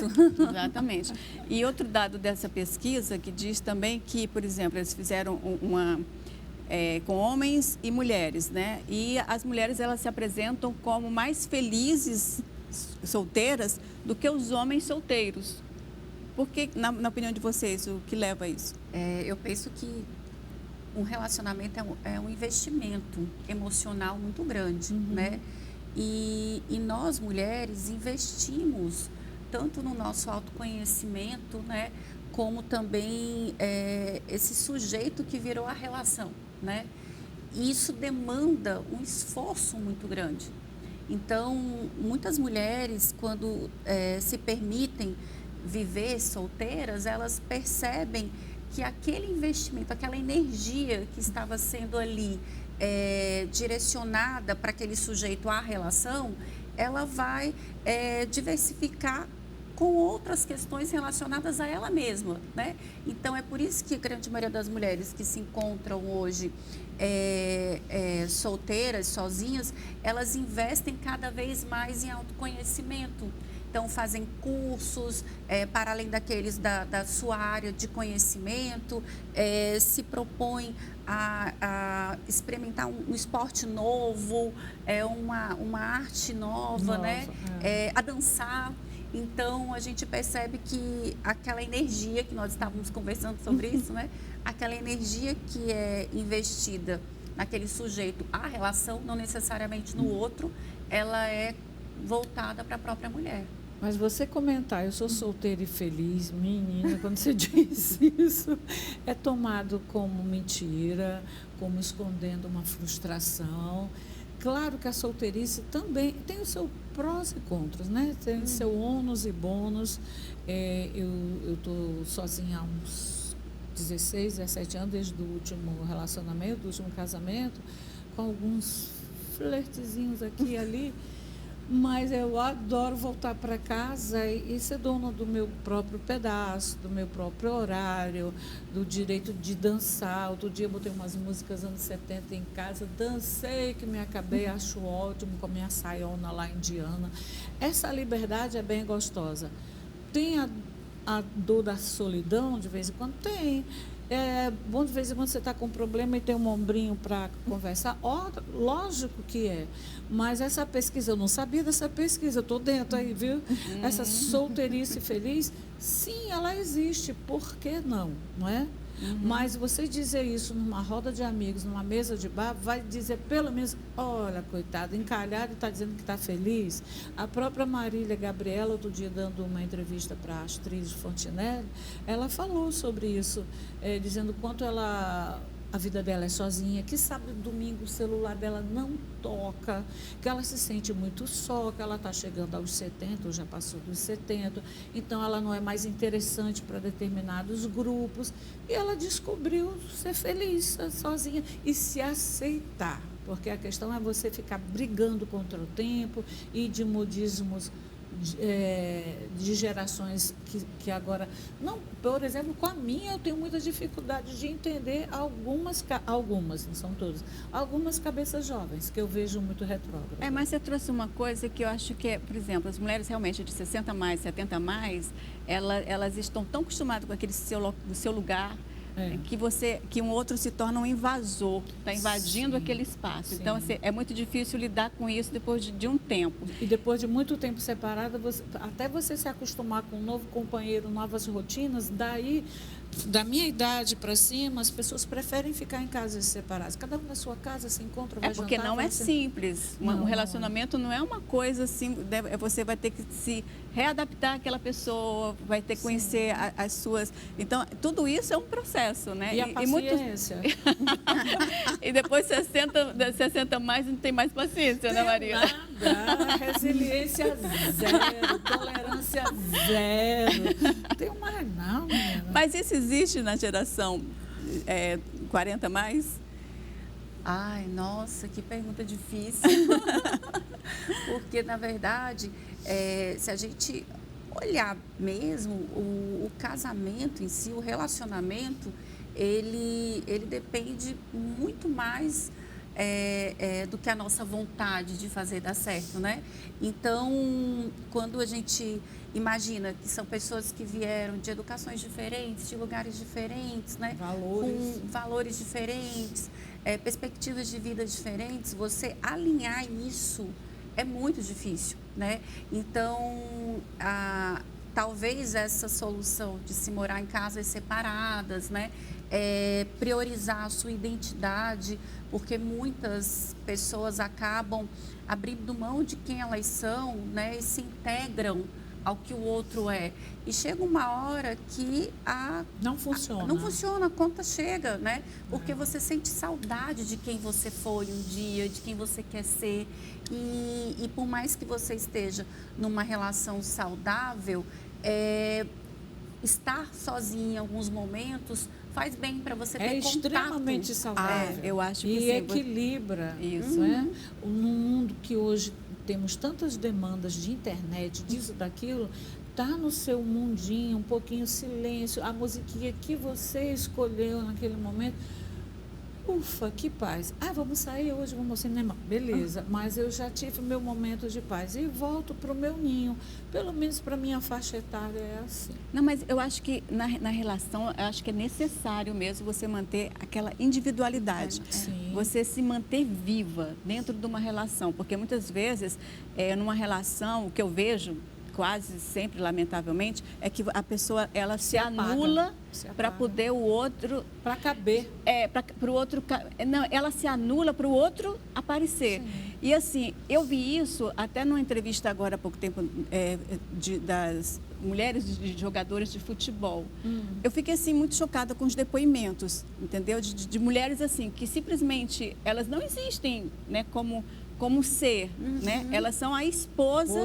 Exatamente. E outro dado dessa pesquisa que diz também que, por exemplo, eles fizeram com homens e mulheres, né? E as mulheres elas se apresentam como mais felizes solteiras do que os homens solteiros. Por que, na opinião de vocês, o que leva a isso? Eu penso que um relacionamento é um investimento emocional muito grande, né? E nós, mulheres, investimos tanto no nosso autoconhecimento, né? Como também esse sujeito que virou a relação, né? E isso demanda um esforço muito grande. Então, muitas mulheres, quando se permitem viver solteiras, elas percebem que aquele investimento, aquela energia que estava sendo ali direcionada para aquele sujeito à relação, ela vai diversificar com outras questões relacionadas a ela mesma, né? Então, é por isso que a grande maioria das mulheres que se encontram hoje solteiras, sozinhas, elas investem cada vez mais em autoconhecimento. Então, fazem cursos, para além daqueles da sua área de conhecimento, se propõem a experimentar um esporte novo, uma arte nova, né? A dançar. Então, a gente percebe que aquela energia que nós estávamos conversando sobre isso, né? Aquela energia que é investida naquele sujeito, a relação, não necessariamente no outro, ela é voltada para a própria mulher. Mas você comentar, eu sou solteira e feliz, menina, quando você diz isso, é tomado como mentira, como escondendo uma frustração. Claro que a solteirice também tem o seu prós e contras, né? Tem o seu ônus e bônus. Eu estou sozinha há uns 16, 17 anos, desde o último relacionamento, do último casamento, com alguns flertezinhos aqui e ali. Mas eu adoro voltar para casa e ser dona do meu próprio pedaço, do meu próprio horário, do direito de dançar. Outro dia eu botei umas músicas anos 70 em casa, dancei que me acabei, acho ótimo, com a minha saiona lá indiana. Essa liberdade é bem gostosa. Tem a dor da solidão, de vez em quando tem. É bom de vez em quando você está com um problema e tem um ombrinho para conversar. Lógico que é. Mas essa pesquisa, eu não sabia dessa pesquisa, eu estou dentro aí, viu? Essa solteirice feliz, sim, ela existe. Por que não? Não é? Mas você dizer isso numa roda de amigos, numa mesa de bar, vai dizer pelo menos, olha, coitado, encalhado e está dizendo que está feliz. A própria Marília Gabriela, outro dia dando uma entrevista para a Astrid Fontinelli, ela falou sobre isso, dizendo quanto a vida dela é sozinha, que sábado e domingo o celular dela não toca, que ela se sente muito só, que ela está chegando aos 70, ou já passou dos 70, então ela não é mais interessante para determinados grupos, e ela descobriu ser feliz sozinha e se aceitar, porque a questão é você ficar brigando contra o tempo e de modismos de gerações que agora... Não, por exemplo, com a minha eu tenho muita dificuldade de entender algumas, não são todas, algumas cabeças jovens que eu vejo muito retrógradas. Mas você trouxe uma coisa que eu acho que é, por exemplo, as mulheres realmente de 60 mais, 70 mais, elas estão tão acostumadas com aquele seu lugar, que um outro se torna um invasor, está invadindo aquele espaço. Sim. Então, assim, é muito difícil lidar com isso depois de um tempo. E depois de muito tempo separada, até você se acostumar com um novo companheiro, novas rotinas, daí, da minha idade para cima, as pessoas preferem ficar em casas separadas. Cada um na sua casa se encontra, vai porque jantar, não é simples. Um relacionamento não é uma coisa assim, você vai ter que se readaptar àquela pessoa, vai ter que conhecer as suas... Então, tudo isso é um processo, né? E a paciência. E depois 60 mais não tem mais paciência, né, Maria? Nada, resiliência zero, tolerância zero. Não tem mais não, menina. Mas isso existe na geração 40 mais? Ai, nossa, que pergunta difícil. Porque, na verdade, se a gente olhar mesmo, o casamento em si, o relacionamento, ele depende muito mais do que a nossa vontade de fazer dar certo, né? Então, quando a gente imagina que são pessoas que vieram de educações diferentes, de lugares diferentes, né? Com valores diferentes, perspectivas de vida diferentes, você alinhar isso é muito difícil, né? Então, talvez essa solução de se morar em casas separadas, né? Priorizar a sua identidade, porque muitas pessoas acabam abrindo mão de quem elas são, né? E se integram ao que o outro é. E chega uma hora que não funciona. Não funciona, a conta chega, né? Porque você sente saudade de quem você foi um dia, de quem você quer ser. E por mais que você esteja numa relação saudável, estar sozinho em alguns momentos faz bem para você ter contato. É extremamente saudável. Eu acho que e sim. Equilibra isso, né? Num mundo que hoje temos tantas demandas de internet, disso, daquilo, tá no seu mundinho, um pouquinho silêncio, a musiquinha que você escolheu naquele momento. Ufa, que paz. Vamos sair hoje, vamos ao cinema. Beleza, mas eu já tive meu momento de paz e volto para o meu ninho. Pelo menos para a minha faixa etária é assim. Não, mas eu acho que na relação, eu acho que é necessário mesmo você manter aquela individualidade. Sim. Você se manter viva dentro de uma relação. Porque muitas vezes, numa relação, o que eu vejo quase sempre, lamentavelmente, é que a pessoa ela se anula para poder o outro... Para caber. Para o outro... Não, ela se anula para o outro aparecer. Sim. E assim, eu vi isso até numa entrevista agora há pouco tempo das mulheres de jogadores de futebol. Eu fiquei assim muito chocada com os depoimentos, entendeu? De mulheres assim, que simplesmente elas não existem, né, como ser, né? Elas são a esposa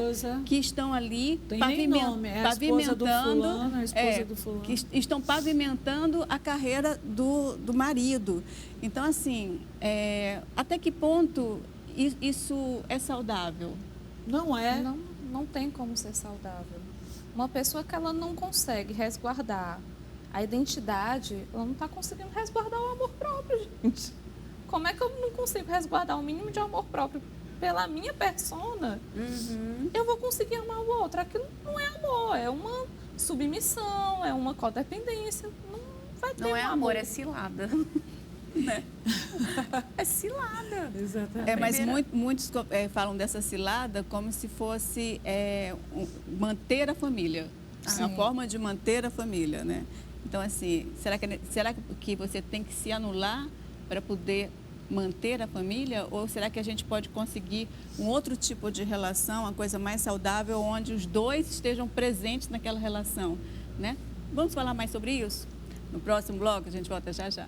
que estão ali pavimentando, a esposa do fulano, a esposa do fulano. Que estão pavimentando a carreira do marido. Então, assim, até que ponto isso é saudável? Não é. Não tem como ser saudável. Uma pessoa que ela não consegue resguardar a identidade, ela não está conseguindo resguardar o amor próprio, gente. Como é que eu não consigo resguardar o mínimo de amor próprio pela minha persona? Eu vou conseguir amar o outro. Aquilo não é amor, é uma submissão, é uma codependência. Não vai ter Não é um amor, é cilada. Né? É cilada. Exatamente. Mas muitos falam dessa cilada como se fosse manter a família. É uma forma de manter a família, né? Então, assim, será que você tem que se anular para poder manter a família? Ou será que a gente pode conseguir um outro tipo de relação, uma coisa mais saudável, onde os dois estejam presentes naquela relação, né? Vamos falar mais sobre isso? No próximo bloco, a gente volta já já.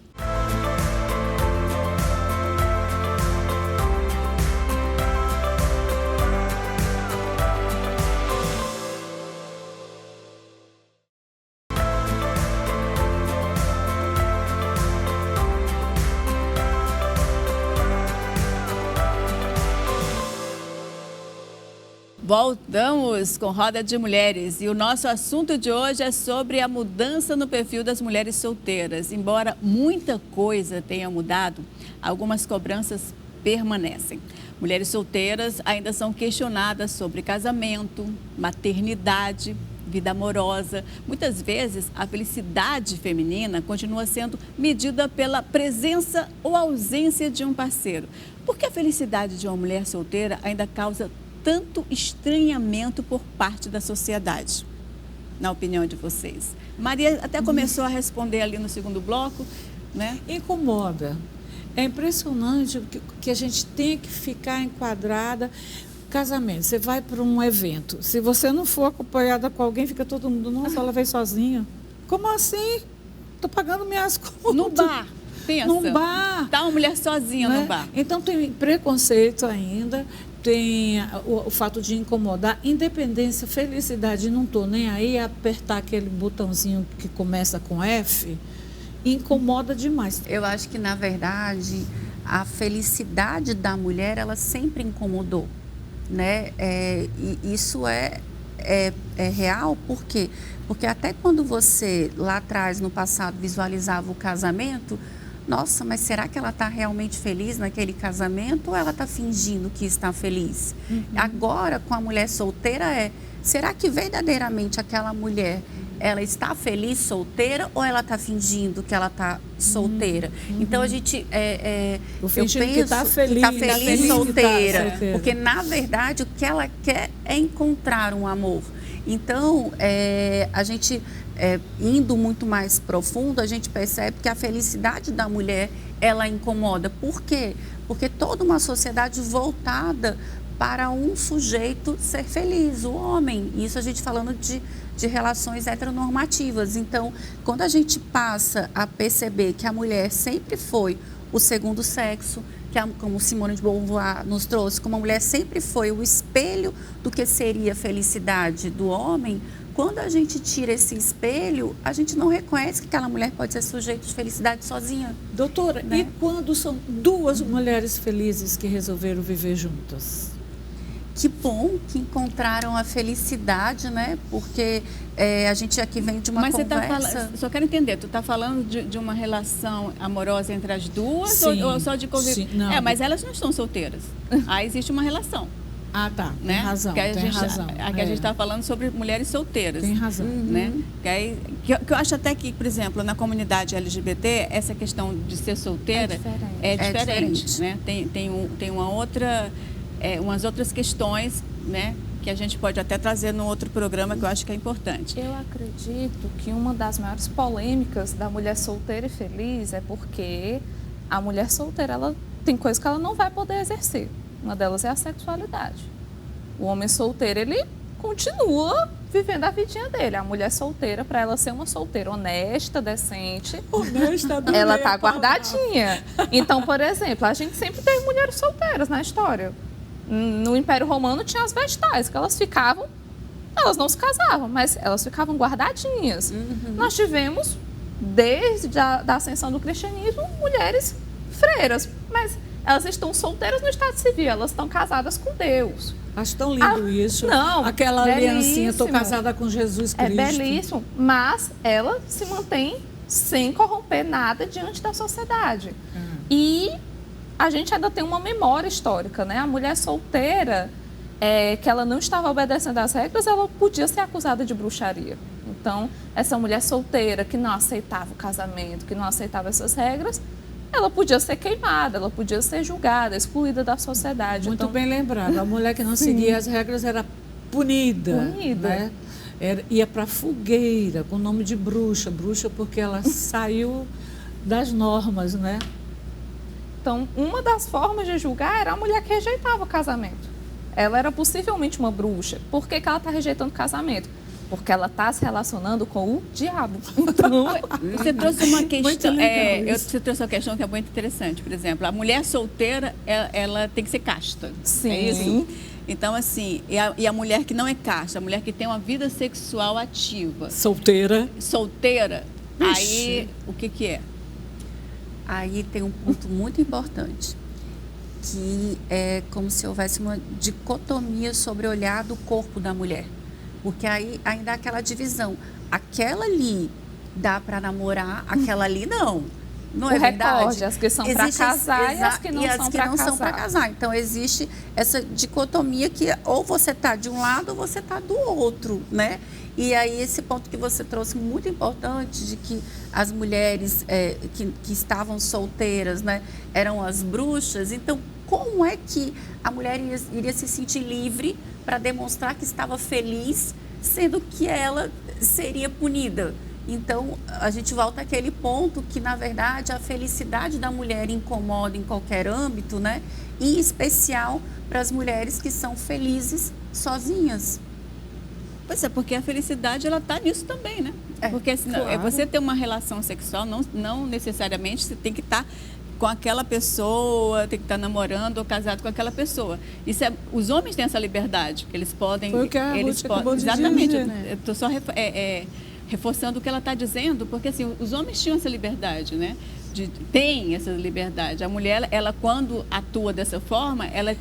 Voltamos com Roda de Mulheres e o nosso assunto de hoje é sobre a mudança no perfil das mulheres solteiras. Embora muita coisa tenha mudado, algumas cobranças permanecem. Mulheres solteiras ainda são questionadas sobre casamento, maternidade, vida amorosa. Muitas vezes, a felicidade feminina continua sendo medida pela presença ou ausência de um parceiro. Por que a felicidade de uma mulher solteira ainda causa tanto estranhamento por parte da sociedade, na opinião de vocês? Maria até começou a responder ali no segundo bloco, né? Incomoda. É impressionante que a gente tem que ficar enquadrada. Casamento, você vai para um evento, se você não for acompanhada com alguém, fica todo mundo, nossa, ela veio sozinha. Como assim? Estou pagando minhas contas. No bar, pensa. No bar. Tá uma mulher sozinha, né? No bar. Então tem preconceito ainda. Tem o fato de incomodar, independência, felicidade, não estou nem aí, apertar aquele botãozinho que começa com F, incomoda demais. Eu acho que, na verdade, a felicidade da mulher, ela sempre incomodou, né? E isso é real, por quê? Porque até quando você, lá atrás, no passado, visualizava o casamento, nossa, mas será que ela está realmente feliz naquele casamento ou ela está fingindo que está feliz? Agora, com a mulher solteira, será que verdadeiramente aquela mulher, ela está feliz solteira ou ela está fingindo que ela está solteira? Então, a gente, eu penso que está feliz, solteira, porque, na verdade, o que ela quer é encontrar um amor. Então, a gente, indo muito mais profundo, a gente percebe que a felicidade da mulher, ela incomoda. Por quê? Porque toda uma sociedade voltada para um sujeito ser feliz, o homem. Isso a gente falando de relações heteronormativas. Então, quando a gente passa a perceber que a mulher sempre foi o segundo sexo, que como Simone de Beauvoir nos trouxe, como a mulher sempre foi o espelho do que seria a felicidade do homem, quando a gente tira esse espelho, a gente não reconhece que aquela mulher pode ser sujeito de felicidade sozinha. Doutora, né? E quando são duas mulheres felizes que resolveram viver juntas? Que bom que encontraram a felicidade, né? Porque a gente aqui vem de uma conversa... Só quero entender, tu está falando de uma relação amorosa entre as duas? Sim, ou só de convívio? Mas elas não estão solteiras. Aí existe uma relação. Ah, tá. Tem razão. Aqui a gente está falando sobre mulheres solteiras. Tem razão. Né? Que eu acho até que, por exemplo, na comunidade LGBT, essa questão de ser solteira é diferente. Né? Tem uma outra... umas outras questões, né, que a gente pode até trazer no outro programa, que eu acho que é importante. Eu acredito que uma das maiores polêmicas da mulher solteira e feliz é porque a mulher solteira, ela tem coisas que ela não vai poder exercer. Uma delas é a sexualidade. O homem solteiro, ele continua vivendo a vidinha dele. A mulher solteira, para ela ser uma solteira honesta, decente, ela está guardadinha. Então, por exemplo, a gente sempre teve mulheres solteiras na história. No Império Romano tinha as vestais, que elas não se casavam, mas elas ficavam guardadinhas. Nós tivemos, desde a ascensão do cristianismo, mulheres freiras, mas elas estão solteiras no estado civil, elas estão casadas com Deus. Acho tão lindo isso. Não, aquela aliancinha, estou belíssimo. casada com Jesus Cristo. É belíssimo, mas ela se mantém sem corromper nada diante da sociedade. E a gente ainda tem uma memória histórica, né? A mulher solteira, que ela não estava obedecendo às regras, ela podia ser acusada de bruxaria. Então, essa mulher solteira que não aceitava o casamento, que não aceitava essas regras, ela podia ser queimada, ela podia ser julgada, excluída da sociedade. Muito então, bem lembrado. A mulher que não seguia as regras era punida. Né? Ia para a fogueira, com o nome de bruxa. Bruxa porque ela saiu das normas, né? Então, uma das formas de julgar era a mulher que rejeitava o casamento. Ela era possivelmente uma bruxa. Por que ela está rejeitando o casamento? Porque ela está se relacionando com o diabo. Então, Você trouxe uma questão, legal você trouxe uma questão que é muito interessante. Por exemplo, a mulher solteira, ela tem que ser casta. Sim. É isso? Então, assim, e a mulher que não é casta, a mulher que tem uma vida sexual ativa, Solteira. aí o que é? Aí tem um ponto muito importante, que é como se houvesse uma dicotomia sobre o olhar do corpo da mulher. Porque aí ainda há aquela divisão. Aquela ali dá para namorar, aquela ali não. Não é verdade? recorde, as que são para casar e as que não são para casar. casar. Então existe essa dicotomia que ou você está de um lado ou você está do outro, né? E aí esse ponto que você trouxe muito importante de que as mulheres que estavam solteiras, né, eram as bruxas. Então, como é que a mulher iria se sentir livre para demonstrar que estava feliz, sendo que ela seria punida? Então, a gente volta àquele ponto que, na verdade, a felicidade da mulher incomoda em qualquer âmbito, né? E em especial para as mulheres que são felizes sozinhas. Pois é, porque a felicidade, ela está nisso também, né? Porque senão, claro. você ter uma relação sexual, não necessariamente você tem que estar com aquela pessoa, tem que estar namorando ou casado com aquela pessoa. Os homens têm essa liberdade, que eles podem... Foi o que a Ruth acabou de exatamente, dizer, né? eu estou só reforçando o que ela está dizendo, porque assim, os homens tinham essa liberdade, né? Tem essa liberdade. A mulher, ela quando atua dessa forma, ela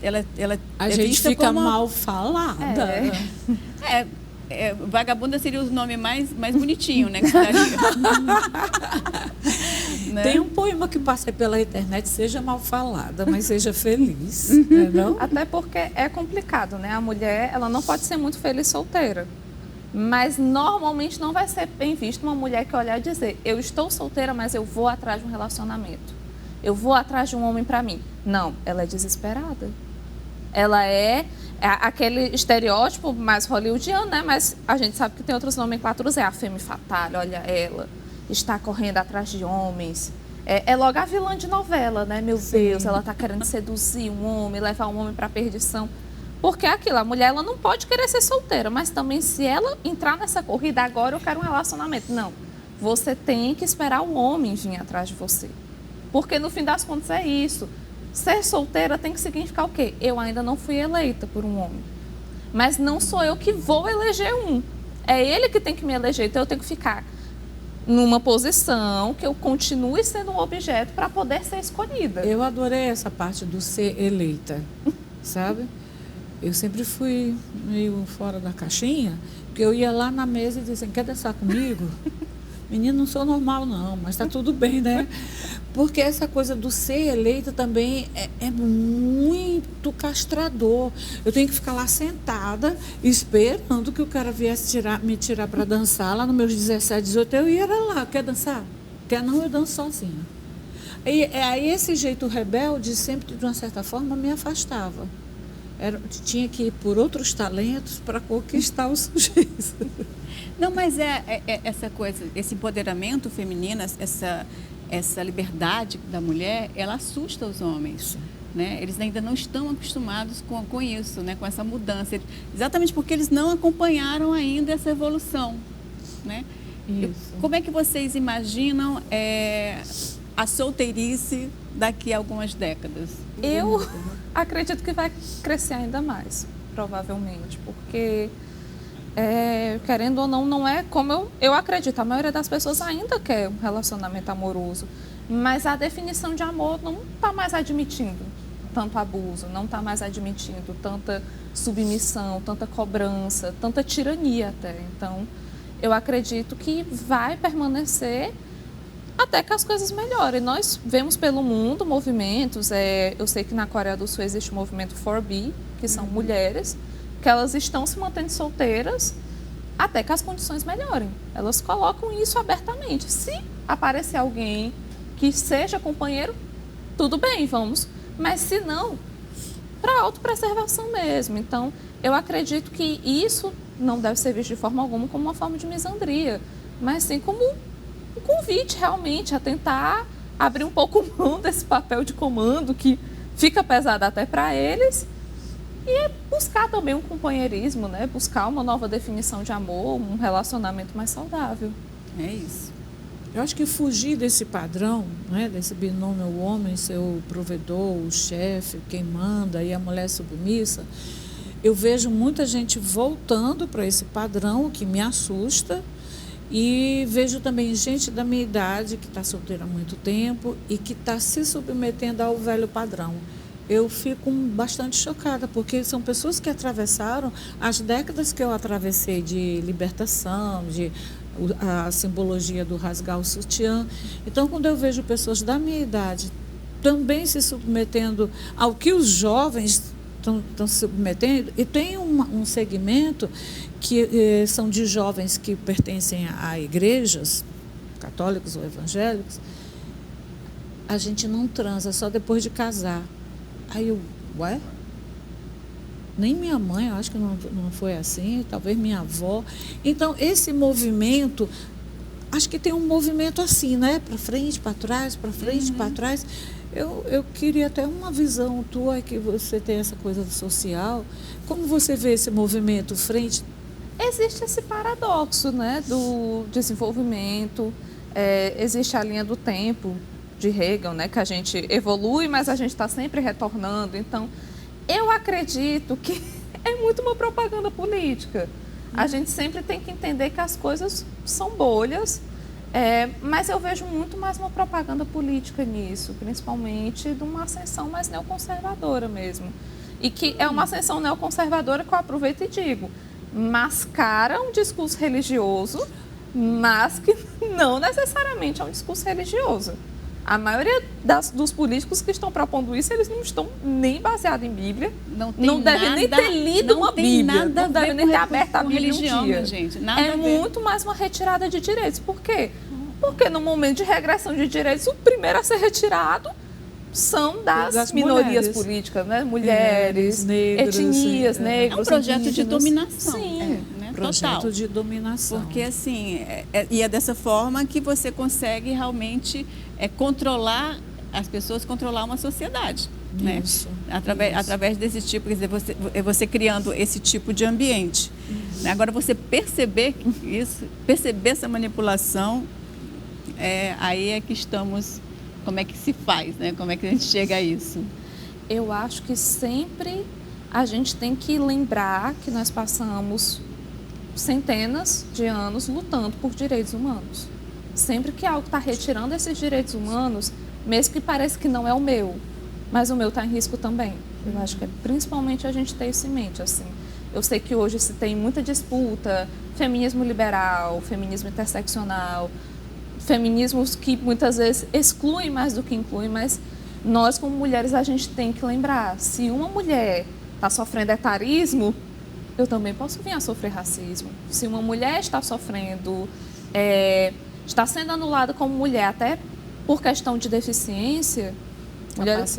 A é gente vista fica como mal falada. Vagabunda seria o nome mais bonitinho, né? Que daria. Né? Tem um poema que passa pela internet, seja mal falada, mas seja feliz, né, não? Até porque é complicado, né? A mulher, ela não pode ser muito feliz solteira. Mas normalmente não vai ser bem vista uma mulher que olhar e dizer: eu estou solteira, mas eu vou atrás de um relacionamento. Eu vou atrás de um homem para mim. Não, ela é desesperada. Ela é aquele estereótipo mais hollywoodiano, né? Mas a gente sabe que tem outras nomenclaturas. É a femme fatale, olha ela, está correndo atrás de homens. É logo a vilã de novela, né? Meu Deus, ela está querendo seduzir um homem, levar um homem para a perdição. Porque é aquilo, a mulher ela não pode querer ser solteira, mas também se ela entrar nessa corrida, agora eu quero um relacionamento. Não, você tem que esperar o homem vir atrás de você. Porque no fim das contas é isso. Ser solteira tem que significar o quê? Eu ainda não fui eleita por um homem. Mas não sou eu que vou eleger um. É ele que tem que me eleger, então eu tenho que ficar numa posição que eu continue sendo um objeto para poder ser escolhida. Eu adorei essa parte do ser eleita, sabe? Eu sempre fui meio fora da caixinha, porque eu ia lá na mesa e dizia assim: quer dançar comigo? Menino, não sou normal não, mas tá tudo bem, né? Porque essa coisa do ser eleita também é muito castrador. Eu tenho que ficar lá sentada, esperando que o cara viesse me tirar para dançar. Lá nos meus 17, 18, eu ia lá: quer dançar? Quer não, eu danço sozinha. E aí esse jeito rebelde sempre, de uma certa forma, me afastava. Tinha que ir por outros talentos para conquistar o sujeito. Não, mas essa coisa, esse empoderamento feminino, essa liberdade da mulher, ela assusta os homens. Né? Eles ainda não estão acostumados com isso, né? Com essa mudança. Exatamente porque eles não acompanharam ainda essa evolução. Né? Isso. Como é que vocês imaginam a solteirice daqui a algumas décadas? Eu acredito que vai crescer ainda mais, provavelmente, porque, querendo ou não, não é como eu acredito. A maioria das pessoas ainda quer um relacionamento amoroso, mas a definição de amor não está mais admitindo tanto abuso, não está mais admitindo tanta submissão, tanta cobrança, tanta tirania até. Então, eu acredito que vai permanecer até que as coisas melhorem. Nós vemos pelo mundo movimentos, eu sei que na Coreia do Sul existe o movimento 4B, que são mulheres, que elas estão se mantendo solteiras até que as condições melhorem. Elas colocam isso abertamente. Se aparecer alguém que seja companheiro, tudo bem, vamos. Mas se não, para autopreservação mesmo. Então, eu acredito que isso não deve ser visto de forma alguma como uma forma de misandria, mas sim como um convite realmente a tentar abrir um pouco mão desse papel de comando que fica pesado até para eles e buscar também um companheirismo, né? Buscar uma nova definição de amor, um relacionamento mais saudável. É isso. Eu acho que fugir desse padrão, né, desse binômio, o homem ser o provedor, o chefe, quem manda e a mulher submissa, eu vejo muita gente voltando para esse padrão, o que me assusta, e vejo também gente da minha idade que está solteira há muito tempo e que está se submetendo ao velho padrão. Eu fico bastante chocada, porque são pessoas que atravessaram as décadas que eu atravessei de libertação, de a simbologia do rasgar o sutiã. Então, quando eu vejo pessoas da minha idade também se submetendo ao que os jovens estão se submetendo, e tem um segmento que são de jovens que pertencem a igrejas, católicos ou evangélicos, a gente não transa só depois de casar. Aí eu, ué? Nem minha mãe, eu acho que não foi assim, talvez minha avó. Então, esse movimento, acho que tem um movimento assim, né? Para frente, para trás, para frente, para trás. Eu queria até uma visão tua, que você tem essa coisa do social. Como você vê esse movimento frente? Existe esse paradoxo, né, do desenvolvimento, existe a linha do tempo de Hegel, né, que a gente evolui, mas a gente está sempre retornando. Então, eu acredito que é muito uma propaganda política. A gente sempre tem que entender que as coisas são bolhas, mas eu vejo muito mais uma propaganda política nisso, principalmente de uma ascensão mais neoconservadora mesmo. E que é uma ascensão neoconservadora que eu aproveito e digo, mascara um discurso religioso, mas que não necessariamente é um discurso religioso. A maioria dos políticos que estão propondo isso, eles não estão nem baseados em Bíblia, não devem nem ter lido uma Bíblia, não devem nem ter aberto a Bíblia um dia. Gente, muito mais uma retirada de direitos. Por quê? Porque no momento de regressão de direitos, o primeiro a ser retirado são das minorias políticas, né? Mulheres, negros, etnias, negros. É um projeto indígenas. de dominação. Sim. Projeto Total. de dominação. Porque assim, e é dessa forma que você consegue realmente controlar as pessoas, controlar uma sociedade. Isso, né? Através desse tipo, quer dizer, você criando esse tipo de ambiente. Né? Agora, você perceber essa manipulação, aí é que estamos, como é que se faz, né? Como é que a gente chega a isso? Eu acho que sempre a gente tem que lembrar que nós passamos centenas de anos lutando por direitos humanos. Sempre que algo está retirando esses direitos humanos, mesmo que pareça que não é o meu, mas o meu está em risco também. Eu acho que é principalmente a gente ter isso em mente. Assim. Eu sei que hoje se tem muita disputa, feminismo liberal, feminismo interseccional, feminismos que muitas vezes excluem mais do que incluem, mas nós como mulheres a gente tem que lembrar, se uma mulher está sofrendo etarismo, eu também posso vir a sofrer racismo. Se uma mulher está sofrendo, está sendo anulada como mulher, até por questão de deficiência,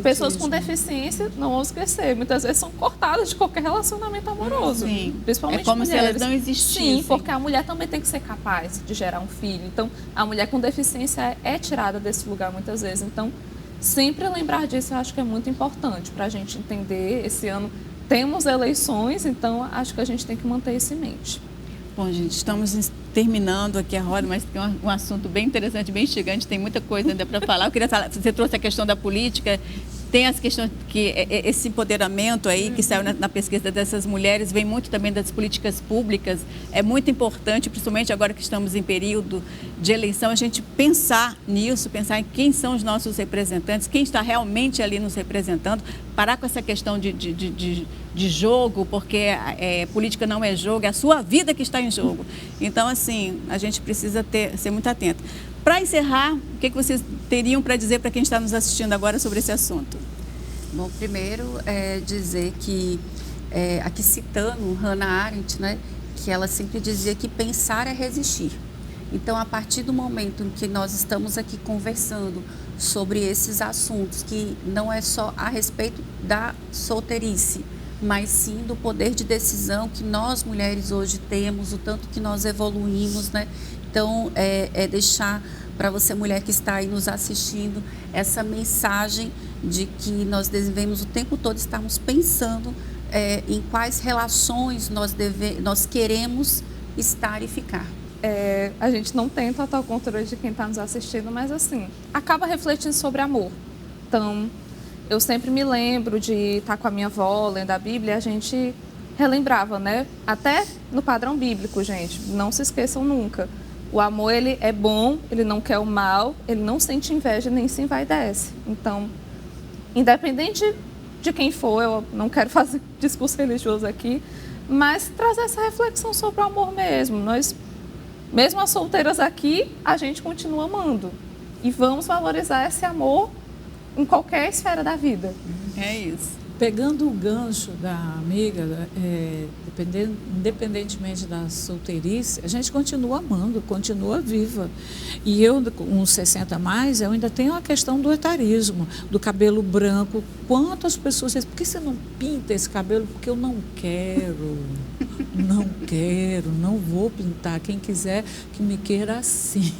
pessoas com deficiência, não vamos esquecer, muitas vezes são cortadas de qualquer relacionamento amoroso. Sim. Principalmente é como mulheres. se elas não existissem. Sim, porque a mulher também tem que ser capaz de gerar um filho. Então, a mulher com deficiência é tirada desse lugar muitas vezes. Então, sempre lembrar disso eu acho que é muito importante para a gente entender. Esse ano temos eleições, então acho que a gente tem que manter isso em mente. Bom, gente, estamos terminando aqui a roda, mas tem um assunto bem interessante, bem instigante, tem muita coisa ainda para falar. Eu queria falar, você trouxe a questão da política, tem as questões que esse empoderamento aí que saiu na pesquisa dessas mulheres, vem muito também das políticas públicas, é muito importante, principalmente agora que estamos em período de eleição, a gente pensar nisso, pensar em quem são os nossos representantes, quem está realmente ali nos representando, parar com essa questão de jogo, porque política não é jogo, é a sua vida que está em jogo. Então, assim, a gente precisa ser muito atento. Para encerrar, o que vocês teriam para dizer para quem está nos assistindo agora sobre esse assunto? Bom, primeiro dizer que, aqui citando Hannah Arendt, né, que ela sempre dizia que pensar é resistir. Então, a partir do momento em que nós estamos aqui conversando sobre esses assuntos, que não é só a respeito da solteirice, mas sim do poder de decisão que nós mulheres hoje temos, o tanto que nós evoluímos, né? Então, deixar para você, mulher que está aí nos assistindo, essa mensagem de que nós devemos o tempo todo estarmos pensando em quais relações nós queremos estar e ficar. A gente não tem total controle de quem está nos assistindo, mas assim, acaba refletindo sobre amor. Então, eu sempre me lembro de estar com a minha avó, lendo a Bíblia, a gente relembrava, né? Até no padrão bíblico, gente, não se esqueçam nunca. O amor, ele é bom, ele não quer o mal, ele não sente inveja, nem se envaidece. Então, independente de quem for, eu não quero fazer discurso religioso aqui, mas trazer essa reflexão sobre o amor mesmo. Nós, mesmo as solteiras aqui, a gente continua amando. E vamos valorizar esse amor em qualquer esfera da vida. É isso. Pegando o gancho da amiga, independentemente da solteirice, a gente continua amando, continua viva. E eu, com 60 a mais, eu ainda tenho a questão do etarismo, do cabelo branco. Quantas pessoas dizem, por que você não pinta esse cabelo? Porque eu não quero. Não quero, não vou pintar. Quem quiser, que me queira assim.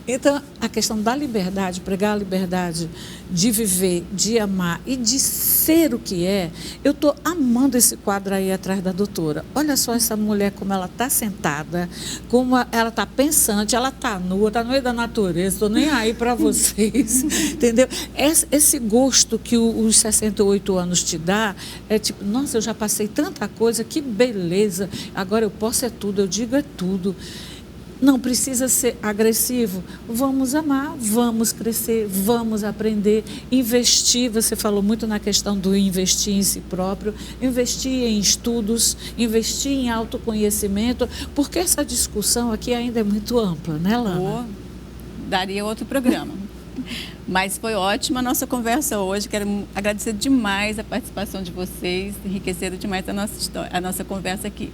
Então, a questão da liberdade, pregar a liberdade de viver, de amar e de ser o que é, eu estou amando esse quadro aí atrás da doutora. Olha só essa mulher como ela está sentada, como ela está pensante, ela está nua, está no meio da natureza, estou nem aí para vocês, entendeu? Esse gosto que os 68 anos te dá, é tipo, nossa, eu já passei tanta coisa, que beleza, agora eu posso é tudo, eu digo é tudo. Não precisa ser agressivo. Vamos amar, vamos crescer, vamos aprender, investir. Você falou muito na questão do investir em si próprio, investir em estudos, investir em autoconhecimento, porque essa discussão aqui ainda é muito ampla, né, Lana? Daria outro programa. Mas foi ótima a nossa conversa hoje. Quero agradecer demais a participação de vocês, enriqueceram demais a nossa conversa aqui.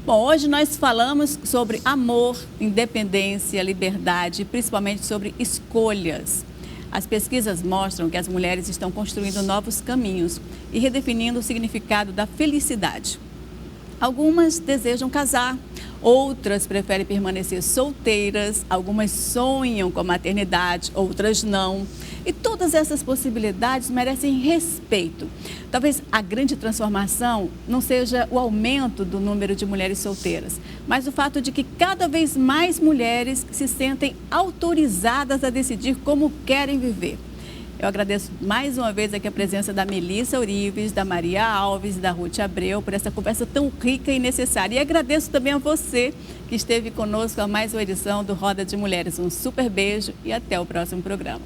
Bom, hoje nós falamos sobre amor, independência, liberdade e principalmente sobre escolhas. As pesquisas mostram que as mulheres estão construindo novos caminhos e redefinindo o significado da felicidade. Algumas desejam casar, outras preferem permanecer solteiras, algumas sonham com a maternidade, outras não. E todas essas possibilidades merecem respeito. Talvez a grande transformação não seja o aumento do número de mulheres solteiras, mas o fato de que cada vez mais mulheres se sentem autorizadas a decidir como querem viver. Eu agradeço mais uma vez aqui a presença da Melissa Urives, da Maria Alves e da Ruth Abreu por essa conversa tão rica e necessária. E agradeço também a você que esteve conosco a mais uma edição do Roda de Mulheres. Um super beijo e até o próximo programa.